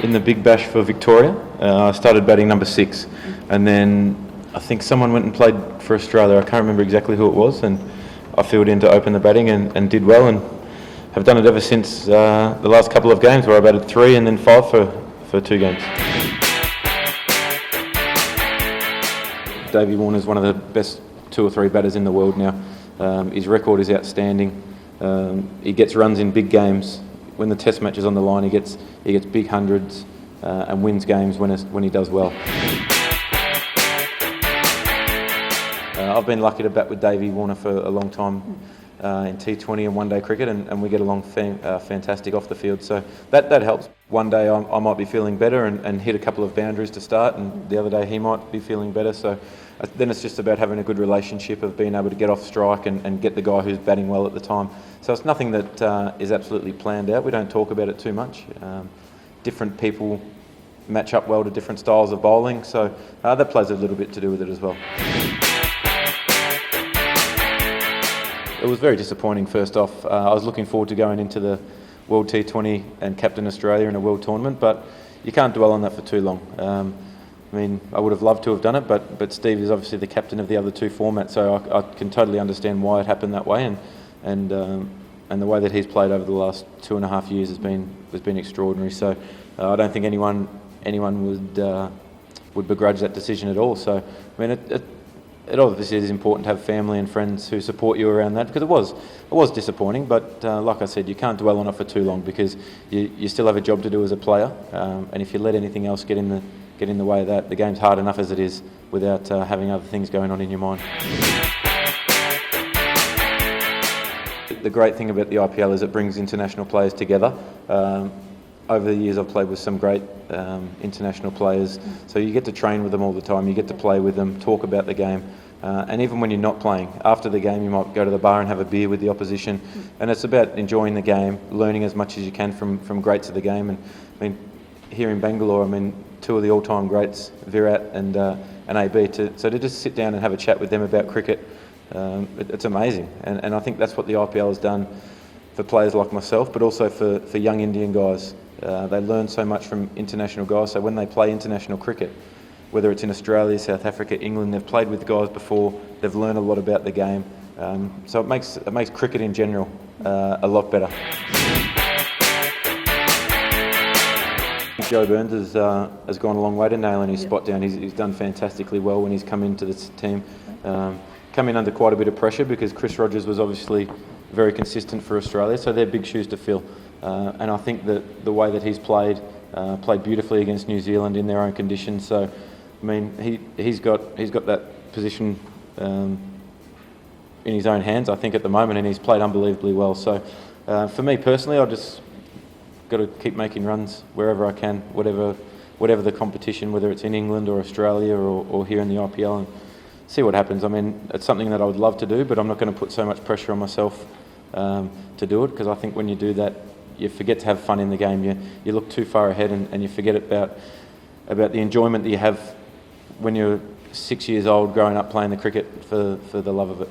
in the Big Bash for Victoria. I started batting number 6, and then I think someone went and played for Australia. I can't remember exactly who it was, and I filled in to open the batting and did well, and have done it ever since the last couple of games, where I batted 3 and then 5 for 2 games. Davey Warner's one of the best 2 or 3 batters in the world now. His record is outstanding. He gets runs in big games. When the test match is on the line, he gets big hundreds and wins games when he does well. I've been lucky to bat with Davey Warner for a long time in T20 and one-day cricket, and we get along fantastic off the field, so that helps. One day I might be feeling better and hit a couple of boundaries to start, and the other day he might be feeling better, so then it's just about having a good relationship of being able to get off strike and get the guy who's batting well at the time. So it's nothing that is absolutely planned out. We don't talk about it too much. Different people match up well to different styles of bowling, so that plays a little bit to do with it as well. It was very disappointing, first off. I was looking forward to going into the World T20 and captain Australia in a world tournament, but you can't dwell on that for too long. I mean, I would have loved to have done it, but Steve is obviously the captain of the other 2 formats, so I can totally understand why it happened that way, and the way that he's played over the last 2.5 years has been extraordinary. So I don't think anyone would begrudge that decision at all. So I mean, it obviously is important to have family and friends who support you around that, because it was disappointing, but like I said, you can't dwell on it for too long, because you still have a job to do as a player, and if you let anything else get in the way of that, the game's hard enough as it is without having other things going on in your mind. The great thing about the IPL is it brings international players together. Over the years I've played with some great international players, so you get to train with them all the time, you get to play with them, talk about the game, and even when you're not playing, after the game you might go to the bar and have a beer with the opposition, and it's about enjoying the game, learning as much as you can from greats of the game. And I mean, here in Bangalore, I mean, 2 of the all-time greats, Virat and AB, so to just sit down and have a chat with them about cricket, it's amazing, and I think that's what the IPL has done for players like myself, but also for young Indian guys. They learn so much from international guys, so when they play international cricket, whether it's in Australia, South Africa, England, they've played with guys before, they've learned a lot about the game, so it makes cricket in general a lot better. Joe Burns has gone a long way to nailing his spot down. He's done fantastically well when he's come into this team. Come in under quite a bit of pressure, because Chris Rogers was obviously very consistent for Australia, so they're big shoes to fill. And I think that the way that he's played beautifully against New Zealand in their own conditions. So, I mean, he's got that position in his own hands, I think, at the moment, and he's played unbelievably well. So, for me personally, I've just got to keep making runs wherever I can, whatever the competition, whether it's in England or Australia or here in the IPL, and see what happens. I mean, it's something that I would love to do, but I'm not going to put so much pressure on myself to do it, because I think when you do that, you forget to have fun in the game. You look too far ahead, and you forget about the enjoyment that you have when you're 6 years old growing up playing the cricket for the love of it.